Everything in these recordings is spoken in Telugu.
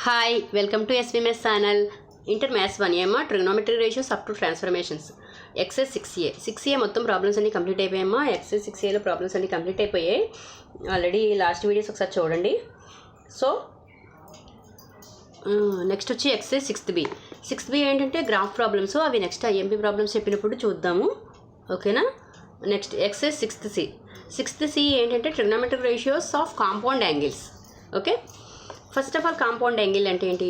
Hi, welcome to SVMS channel. Inter Maths 1 trigonometric ratios up to transformations. Exercise 6A. 6A మొత్తం ప్రాబ్లమ్స్ అన్ని కంప్లీట్ అయిపోయాయమ్మా. ఎక్సైజ్ 6Aలో ప్రాబ్లమ్స్ అన్ని కంప్లీట్ అయిపోయాయి. ఆల్రెడీ లాస్ట్ వీడియోస్ ఒకసారి చూడండి. సో నెక్స్ట్ వచ్చి ఎక్సైజ్ 6B. 6B ఏంటంటే గ్రాఫ్ ప్రాబ్లమ్స్, అవి నెక్స్ట్ ఐఎంపీ ప్రాబ్లమ్స్ చెప్పినప్పుడు చూద్దాము. ఓకేనా. Next exercise 6th C. 6th C ఏంటంటే trigonometric ratios of compound angles. Okay. First of all compound angle అంటే ఏంటి?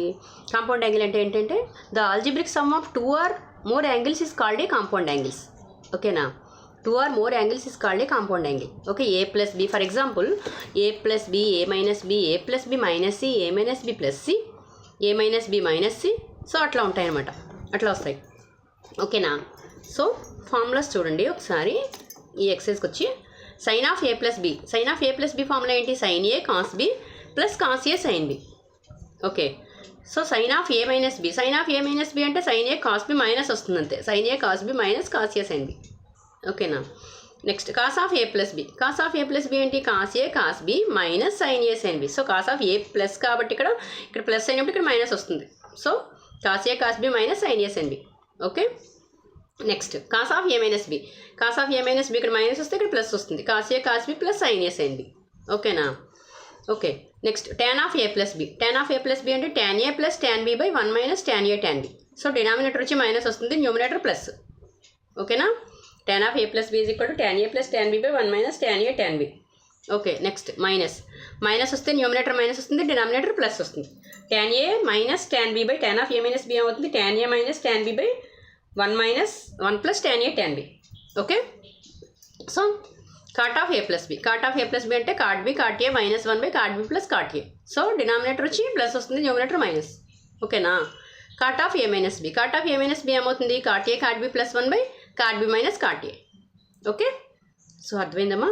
కాంపౌండ్ యాంగిల్ అంటే ఏంటంటే the algebraic sum of 2 or more angles is called a compound angles. ఓకేనా. 2 or more angles is called a compound angle. Okay. A plus B, for example A plus B, A minus B, A plus B minus C, A minus B plus C, A minus B minus C. So అట్లా ఉంటాయి అన్నమాట, అట్లా వస్తాయి. ఓకేనా. సో ఫార్ములాస్ చూడండి ఒకసారి. ఈ ఎక్సైజ్కి వచ్చి sine of A plus B. Sine of A plus B formula ఏంటి? Sine A cos B plus cos A sine B. Okay. So sine of A minus B, sine of A minus B అంటే సైన్ ఏ కాస్ బి మైనస్ వస్తుంది అంతే. సైన్ ఏ కాస్ బి మైనస్ కాస్ ఏ సైన్ బి. ఓకేనా. Next cos of A plus B. Cos of A plus B ఏంటి? Cos A cos B minus sine A sine B. So cos of A plus కాబట్టి ఇక్కడ ప్లస్ అయినప్పుడు ఇక్కడ మైనస్ వస్తుంది. So cos A cos B minus sine A sine B. Okay. Next cos of A minus B. Cos of A minus B ఇక్కడ మైనస్ వస్తే ఇక్కడ ప్లస్ వస్తుంది. కాస్ ఏ కాస్ బి ప్లస్ సైన్ ఏ సైన్ బి. ఓకేనా. Okay. Next tan of A plus B. tan of A plus B అంటే tan A plus tan B by 1 minus tan A tan B. So denominator వచ్చి మైనస్ వస్తుంది, న్యూమినేటర్ ప్లస్. ఓకేనా. tan of A plus B is equal to tan A plus tan B by 1 minus tan A tan B. Okay. Next minus. Minus వస్తే న్యూమినేటర్ మైనస్ వస్తుంది, డినామినేటర్ ప్లస్ వస్తుంది. tan A minus tan B by tan of A minus B అవుతుంది tan A minus tan B by 1 minus 1 plus tan A tan B. Okay. So cot of A plus b. Cot of A plus B అంటే cot b cot a minus 1 by cot b plus cot a. So denominator వచ్చి ప్లస్ వస్తుంది, న్యూమినేటర్ మైనస్. ఓకేనా. Cot of A minus b. Cot of A minus b ఏమవుతుంది? Cot a cot b plus 1 by cot b minus cot a. Okay. So అర్థమైందమ్మా.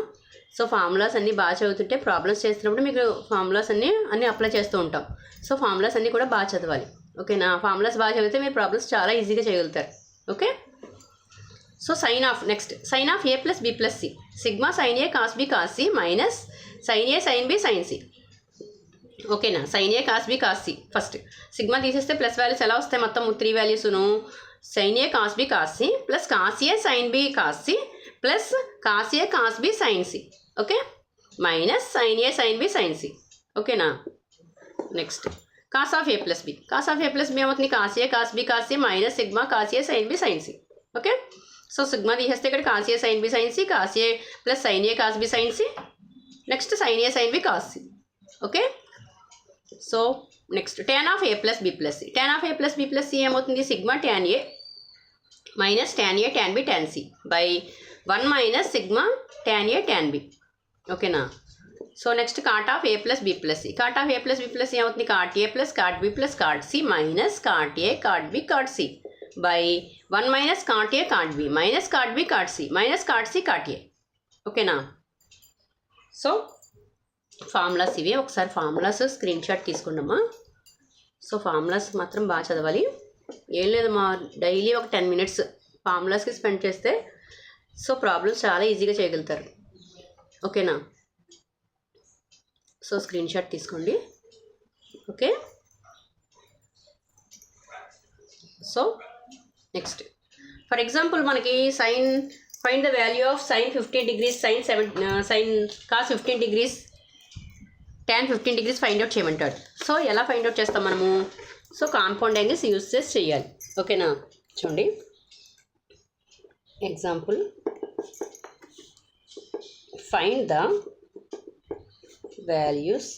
సో ఫార్ములాస్ అన్నీ బాగా చదువుతుంటే ప్రాబ్లమ్స్ చేస్తున్నప్పుడు మీకు ఫార్ములాస్ అన్నీ అప్లై చేస్తూ ఉంటాం. సో ఫార్ములాస్ అన్నీ కూడా బాగా చదవాలి. ఓకేనా. ఫార్ములాస్ బాగా చదివితే మీరు ప్రాబ్లమ్స్ చాలా ఈజీగా చేయగలుగుతారు. Okay. So sine of next sine of A plus b plus c. Sigma sine A cos b cos c minus sine A sine b sine c. ఓకేనా. సైన్ ఏ cos b cos c. First sigma తీసేస్తే ప్లస్ వాల్యూస్ ఎలా వస్తాయి? మొత్తం 3 వాల్యూస్ను సైన్ ఏ cos b cos c plus cos ఏ sine b cos c plus cos ఏ cos b sine c. Okay. Minus sine ఏ సైన్ బి సైన్ సి. ఓకేనా. Next cos of A plus B. Cos of A plus b ఏమవుతుంది? కాస్ ఏ cos b cos c minus sigma cos ఏ sine b sine c. Okay. So sigma తీసేస్తే ఇక్కడ cos A sine b sine c, cos a plus sine A cos b sine c, next sine A sine b cos c. Okay. So next tan of A plus b plus c. tan of A plus b plus c ఏమవుతుంది? Sigma tan A minus tan A tan b tan c by 1 minus sigma tan A tan b. ఓకేనా. So next cot of A plus b plus c. Cot of A plus b plus c ఏమవుతుంది? Cot a plus cot b plus cot c minus cot a cot b cot c by 1 minus cot a cot b minus cot b cot c minus cot c cot a. ఓకేనా. సో ఫార్ములాస్ ఇవి. ఒకసారి ఫార్ములాస్ స్క్రీన్ షాట్ తీసుకున్నామా. సో ఫార్ములాస్ మాత్రం బాగా చదవాలి. ఏం లేదు మా డైలీ ఒక 10 minutes ఫార్ములాస్కి స్పెండ్ చేస్తే సో ప్రాబ్లమ్స్ చాలా ఈజీగా చేయగలుగుతారు. ఓకేనా. సో స్క్రీన్ షాట్ తీసుకోండి. Okay. So next for example మనకి sine find the value of sine 15 degrees sine cos 15 degrees tan 15 degrees find out చేయమంటాడు. సో ఎలా ఫైండ్ అవుట్ చేస్తాం మనము? సో కాంపౌండ్ యాంగిల్స్ యూజ్ చేసి చేయాలి. ఓకేనా. చూడండి example find the values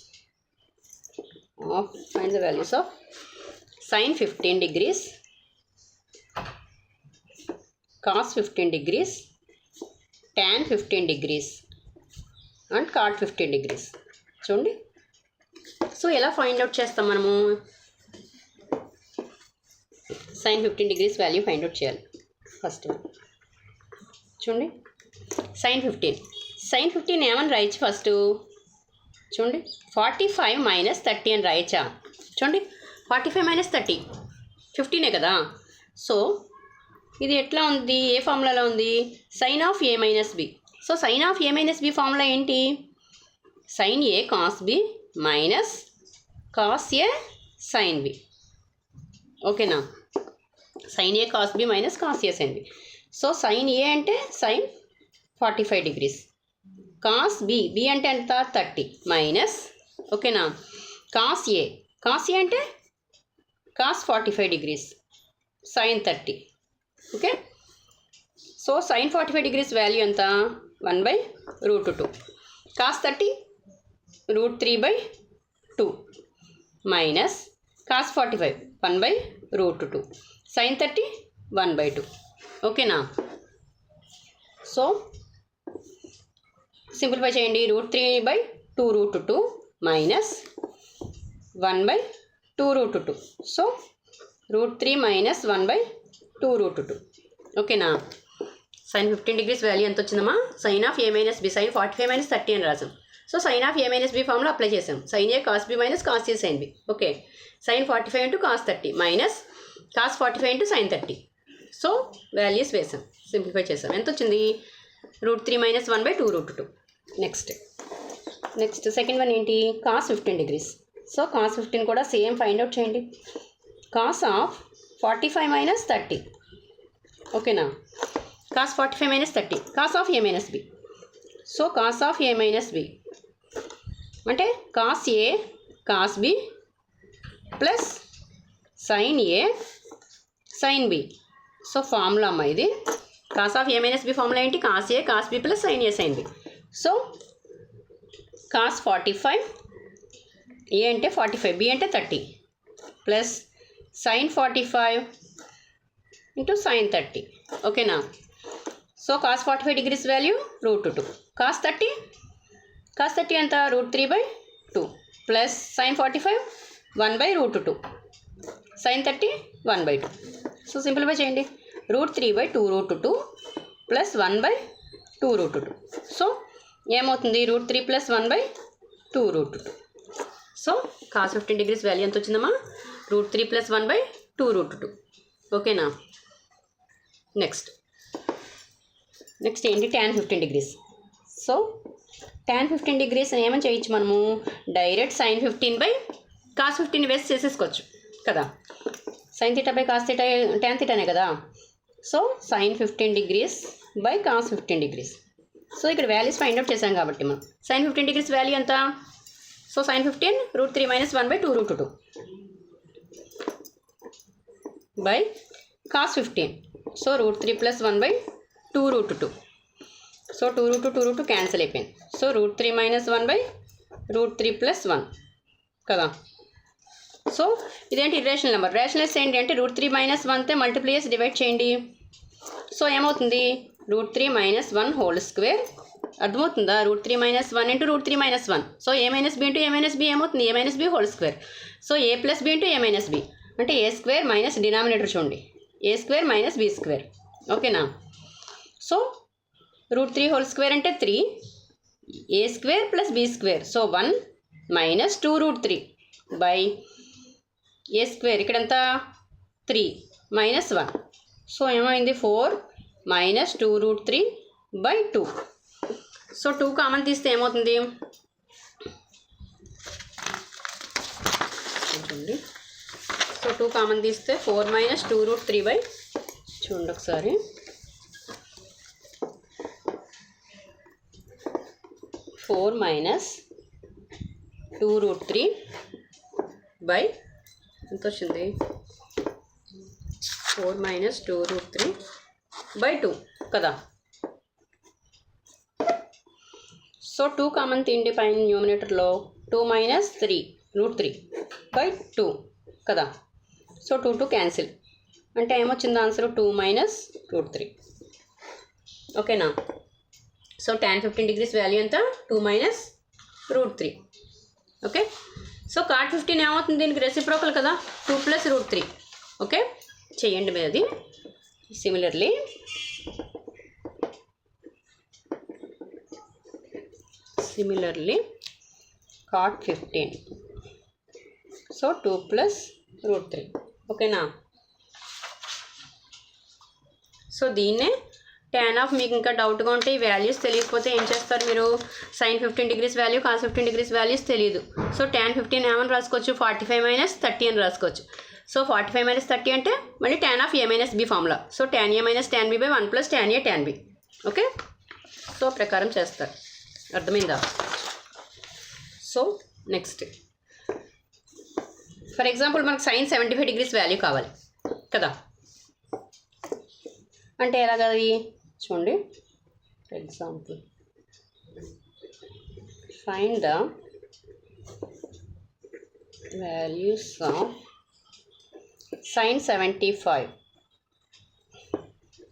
of sine 15 degrees cos 15 degrees tan 15 degrees and cot 15 degrees. చూడండి. సో ఎలా ఫైండ్ అవుట్ చేస్తాం మనము? Sine 15 degrees value find out చేయాలి. ఫస్ట్ చూడండి సైన్ 15 ఏమని రాయొచ్చు? ఫస్ట్ చూడండి 45 మైనస్ 30 అని రాయచ్చా? చూడండి 45 మైనస్ 30 15 కదా. సో ఇది ఎట్లా ఉంది? ఏ ఫార్ములాలో ఉంది? Sine of A minus b. So sine of A minus b formula ఏంటి? Sine A cos B minus cos a sin b. ఓకేనా, sin a cos b minus cos a sin b. So sin a అంటే sin 45 degrees, cos b అంటే ఎంత 30 మైనస్, ఓకేనా, cos a అంటే cos 45 degrees sin 30. Okay, so sin 45 degrees value ఎంత 1/√2, cos 30 √3/2 మైనస్ cos 45 1/√2 sin 30 1/2. ఓకేనా, సో సింప్లిఫై చేయండి. √3/2√2 మైనస్ 1/2√2. So √3 minus 1/2√2. ఓకేనా, sin 15 degrees వాల్యూ ఎంత వచ్చిందమ్మా, sin ఆఫ్ a minus b, sin 45 minus 30 అని రాసాం. సో sin ఆఫ్ a minus b formula apply చేసాం, sin a cos b minus cos a sin b. Okay, sin 45 into cos 30 minus cos 45 into sin 30. So values వేసాం, సింప్లిఫై చేసాం. ఎంత వచ్చింది, √3 మైనస్ 1/2√2. నెక్స్ట్ సెకండ్ వన్ ఏంటి, cos 15 degrees. సో cos 15 కూడా సేమ్ ఫైండ్ అవుట్ చేయండి. cos of 45 minus 30. ఓకేనా, cos 45 minus 30, cos of a minus b. So cos of a minus b అంటే cos a cos b plus sin a sin b. So formula అమ్మ ఇది, cos of a minus b formula ఏంటి, cos a cos b plus sin a sin b. So cos 45, a అంటే 45, b అంటే 30 ప్లస్ sin 45 ఇంటూ sin 30. ఓకేనా, so cos 45 degrees value √2, cos 30 ఎంత √3/2 plus sin 45 1/√2 sin 30 1/2. So simplify చేయండి, √3/2√2 ప్లస్ 1/2√2. సో ఏమవుతుంది, √3 plus 1/2√2. So cos 15 degrees value ఎంత వచ్చిందమ్మా, √3 ప్లస్ 1/2√2. ఓకేనా, నెక్స్ట్ ఏంటి, tan 15 degrees. So tan 15 degrees ఏమని చేయొచ్చు మనము, డైరెక్ట్ sin 15/cos 15 వేసి చేసేసుకోవచ్చు కదా, sin θ cos θ tan θనే కదా. So sin 15 degrees cos 15 degrees. So ఇక్కడ వాల్యూస్ ఫైండ్ అవుట్ చేసాం కాబట్టి మనం sin 15 degrees వాల్యూ ఎంత, so sin 15 √3 minus 1/2√2 by cos 15. So √3 plus 1/2√2. So 2√2 cancel అయిపోయింది. సో √3 మైనస్ 1/√3 ప్లస్ 1 కదా. సో ఇదేంటి, ఇర్రేషనల్ నెంబర్. రేషనలైజ్ చేయండి అంటే √3 మైనస్ 1తో మల్టిప్లై చేసి డివైడ్ చేయండి. సో ఏమవుతుంది, √3 మైనస్ 1 హోల్ స్క్వేర్. అర్థమవుతుందా, √3 minus 1 into √3 minus 1. So a minus b into a minus b ఏమవుతుంది, a minus b whole square. So a plus b into a minus b అంటే a స్క్వేర్ మైనస్ డినామినేటర్ చూడండి, a square minus b square. ఓకేనా, సో √3 హోల్ స్క్వేర్ అంటే 3, a square plus b square. So 1 minus 2√3 by a square, ఇక్కడంతా 3 మైనస్ 1. సో ఏమైంది, 4 మైనస్ 2√3/2. సో 2 కామన్ తీస్తే ఏమవుతుంది, సో 2 కామన్ తీస్తే 4 మైనస్ 2√3 చూడండి ఒకసారి, 4 మైనస్ 2√3 ఎంత వచ్చింది, 4 మైనస్ 2√3/2 కదా. సో 2 కామన్ తీయండి పైన న్యూమినేటర్లో, 2 మైనస్ 3√3/2 కదా. సో 2 క్యాన్సిల్ అంటే ఏమొచ్చింది ఆన్సర్, 2 మైనస్ √3. ఓకేనా, సో tan 15 degrees వాల్యూ ఎంత, 2 మైనస్ √3. ఓకే, సో cot 15 ఏమవుతుంది, దీనికి రెసిప్రోకల్ కదా, 2 ప్లస్ √3. ఓకే, చేయండి మీరు అది. Similarly cot 15, so 2 plus √3. ఓకేనా, సో దీన్నే tan ఆఫ్ మీకు ఇంకా డౌట్గా ఉంటే ఈ వాల్యూస్ తెలియకపోతే ఏం చేస్తారు మీరు sin 15 degrees value cos 15 degrees values తెలియదు. సో tan 15 ఏమని రాసుకోవచ్చు 45 - 30 అని రాసుకోవచ్చు. సో 45 - 30 అంటే మళ్ళీ tan of a - b formula. So tan a - tan b / 1 + tan a tan b. Okay, so ప్రకారం చేస్తారు. అర్థమైందా? సో నెక్స్ట్ ఫర్ ఎగ్జాంపుల్ మనకు sin 75 degrees వాల్యూ కావాలి కదా. అంటే ఎలాగది చూడండి. For example find the values of sin 75,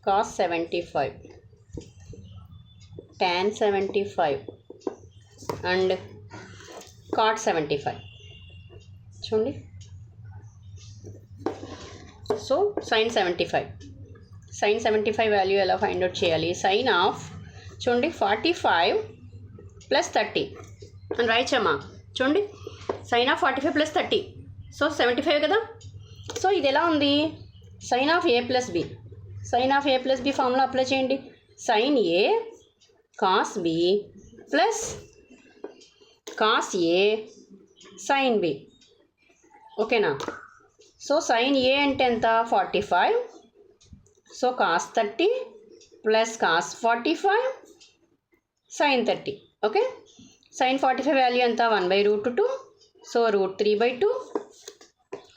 cos 75, tan 75 and cot 75. చూడండి. సో sin 75 వాల్యూ ఎలా ఫైండ్ అవుట్ చేయాలి? సైన్ ఆఫ్ చూడండి 45 + 30 అని రాయచ్చమ్మా. చూడండి సైన్ ఆఫ్ 45 + 30, సో 75 కదా. సో ఇది ఎలా ఉంది? Sine of a + b, sine of a + b formula apply చేయండి. Sine a cos b plus cos a sin b. ఓకేనా? సో సైన్ ఏ అంటే ఎంత 45, so cos 30 plus cos 45 sin 30. Okay, sin 45 value ఎంత 1/√2, so √3/2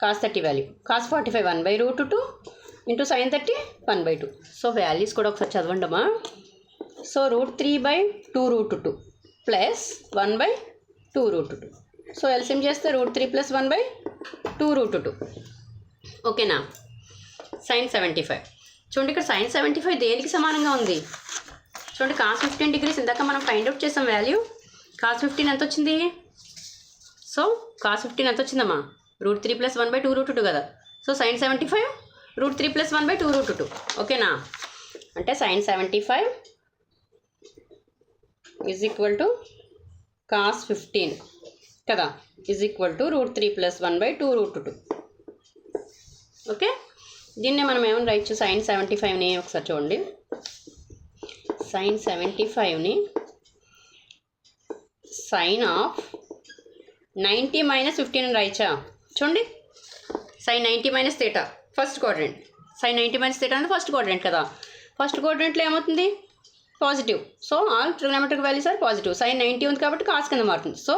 cos 30 value, cos 45 1/√2 into sin 30 1/2. So values కూడా ఒకసారి చదవండమ్మా. So √3/2√2 plus 1/2√2. సో ఎల్సిఎం చేస్తే √3 + 1/2√2. ఓకేనా? sin 75 చూడండి, ఇక్కడ sin 75 దేనికి సమానంగా ఉంది? చూడండి cos 15 degrees ఇందాక మనం ఫైండ్ అవుట్ చేసాం వాల్యూ. cos 15 ఎంత వచ్చింది? సో cos 15 ఎంత వచ్చిందమ్మా? √3 + 1/2√2 కదా. So sin 75 √3 + 1/2√2. ఓకేనా? అంటే sin 75 = cos 15 కదా, √3 + 1/2√2. ఓకే, దీన్నే మనం ఏమని రాయొచ్చు? sin 75ని ఒకసారి చూడండి. sin 75ని sin ఆఫ్ 90 - 15 అని రాయచ్చా? చూడండి sin 90 - θ ఫస్ట్ క్వాడ్రంట్. sin 90 - θ అంటే ఫస్ట్ క్వాడ్రంట్ కదా. ఫస్ట్ క్వాడ్రంట్లో ఏమవుతుంది? Positive. So all trigonometric values are positive. sin 90 ఉంది కాబట్టి కాస్ కింద మారుతుంది. So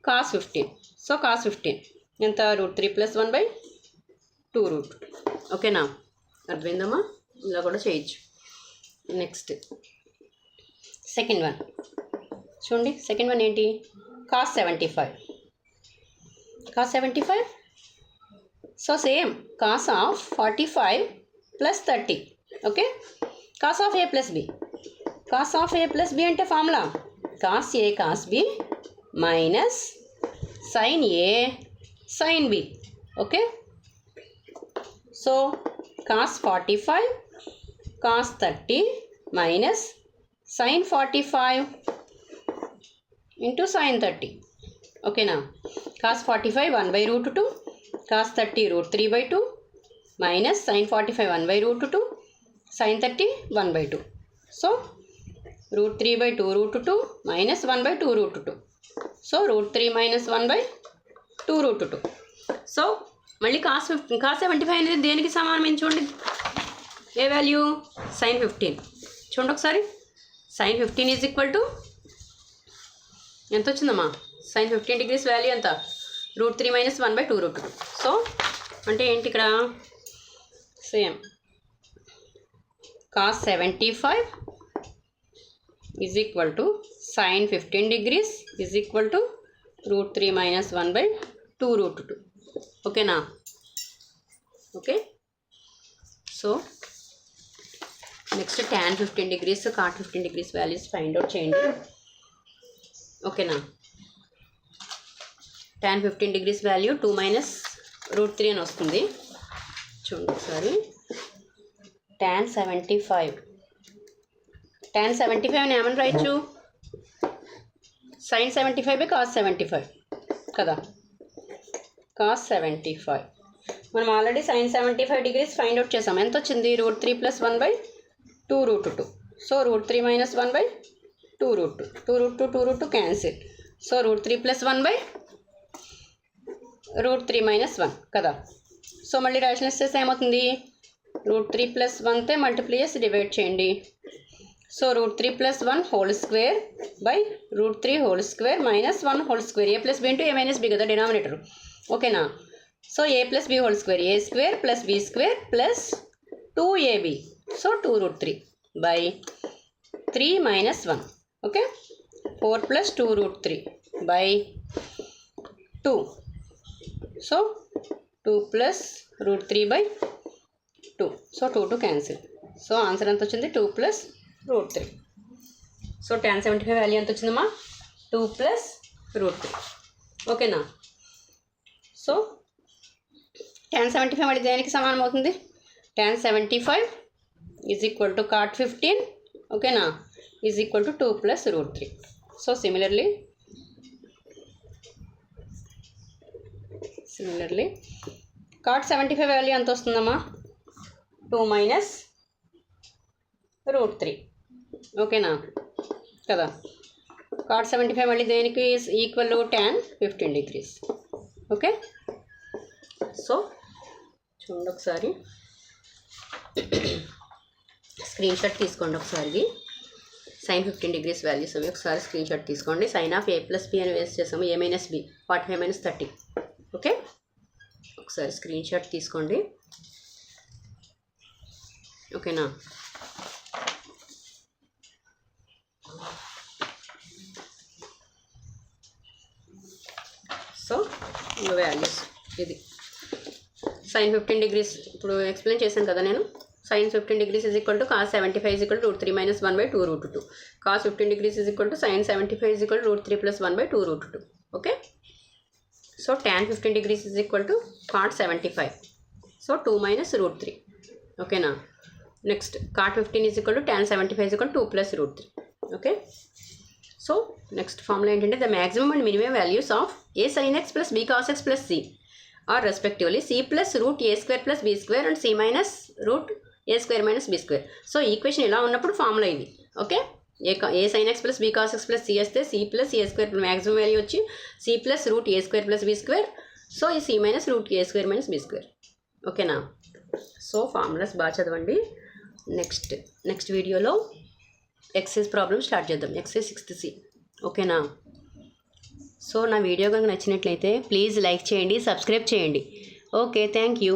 cos 15. సో cos 15 ఎంత? √3 + 1/2√2. ఓకేనా? అర్థమైందమ్మా? ఇలా కూడా చేయొచ్చు. నెక్స్ట్ సెకండ్ వన్ చూడండి. సెకండ్ వన్ ఏంటి? cos 75. cos 75 so same cos of 45 + 30. Okay, cos of a + b. cos of a + b అంటే formula cos a cos b minus sin a sin b. Okay, so cos 45 cos 30 minus sin 45 into sin 30. ఓకేనా? cos 45 1/√2, cos 30 √3/2 minus sin 45 1/√2, sin 30 1/2. So √3/2√2 minus 1/2√2. So √3 - 1/2√2. So మళ్ళీ cos 75 అనేది దేనికి సమానమైన చూడండి. ఏ వాల్యూ? sin 15. చూడండి ఒకసారి. sin 15 = ఎంత వచ్చిందమ్మా? sin 15 degrees వాల్యూ ఎంత? √3 - 1/2√2. సో అంటే ఏంటి ఇక్కడ? Same cos 75 sin 15 degrees √3 - 1/2√2. ఓకేనా? Okay, so next tan 15 degrees cot 15 degrees values find out చేయండి. ఓకేనా? tan 15 degrees వాల్యూ 2 - √3 అని వస్తుంది. చూడండి ఒకసారి. tan 75 ఏమని రాయొచ్చు? sin 75 cos 75 కదా. cos 75 మనం already sin 75 degrees find out చేసాం. ఎంత వచ్చింది? √3 + 2 root 2. So root 3 minus 1 by 2 root 2. 2 root 2, 2 root 2 cancel. So root 3 plus 1 by root 3 minus 1 కదా. సో మళ్ళీ రేషనలైజ్ చేస్తే ఏమవుతుంది, రూట్ 3 ప్లస్ 1తో మల్టిప్లై చేసి డివైడ్ చేయండి. So root 3 plus 1 whole square by root 3 whole square minus 1 whole square. A plus b into a minus b కదా డినామినేటర్, ఓకేనా. So a plus b whole square, a square plus b square plus 2ab. So 2 root 3 by 3 minus 1. Okay. 4 plus 2 root 3 by 2. So 2 plus root 3 by 2. So 2 to cancel. So answer ఎంత వచ్చింది, 2 plus root 3. So tan 75 value ఎంత వచ్చిందమ్మా, 2 plus root 3. ఓకేనా. సో tan 75 మళ్ళీ దేనికి సమానం అవుతుంది, tan 75 is equal to cot 15, okay na, is equal to 2 plus root 3. So similarly cot 75 value ఎంత వస్తుందమ్మా, 2 minus root 3, okay na కదా. cot 75 మళ్ళీ దేనికి equal tan 15 degrees. Okay. So చూడండి ఒకసారి స్క్రీన్ షాట్ తీసుకోండి ఒకసారి. sin 15 degrees వాల్యూస్ అవి ఒకసారి స్క్రీన్ షాట్ తీసుకోండి. sin ఆఫ్ a ప్లస్ బి అని వేస్ట్ చేసాము, a minus B 45 minus 30. Okay, ఒకసారి స్క్రీన్ షాట్ తీసుకోండి, ఓకేనా. సో వాల్యూస్ ఇది sin 15 degrees ఇప్పుడు ఎక్స్ప్లెయిన్ చేశాను కదా నేను. sin 15 degrees is equal to cos 75 is equal to root 3 minus 1 by 2 root 2. Cos 15 degrees is equal to sin 75 is equal to root 3 plus 1 by 2 root 2. Okay. So tan 15 degrees is equal to cot 75. So 2 minus root 3. Okay now. Next cot 15 is equal to tan 75 is equal to 2 plus root 3. Okay. So next formula ఏంటంటే the maximum and minimum values of a sin x plus b cos x plus c are respectively c plus root a square plus b square and c minus root a square minus b square. So equation ఇలా ఉన్నప్పుడు ఫార్ములా ఇది. ఓకే, ఏ sin x plus b cos x plus c వస్తే c plus a square maximum value వచ్చి c plus root a square plus b square. So ఈ c minus root a square minus b square. ఓకేనా. సో ఫార్ములాస్ బాగా చదవండి. నెక్స్ట్ వీడియోలో ఎక్సైజ్ ప్రాబ్లమ్ స్టార్ట్ చేద్దాం, ఎక్సైజ్ 6th C. ఓకేనా. సో నా వీడియో కనుక నచ్చినట్లయితే ప్లీజ్ లైక్ చేయండి, సబ్స్క్రైబ్ చేయండి. Okay, thank you.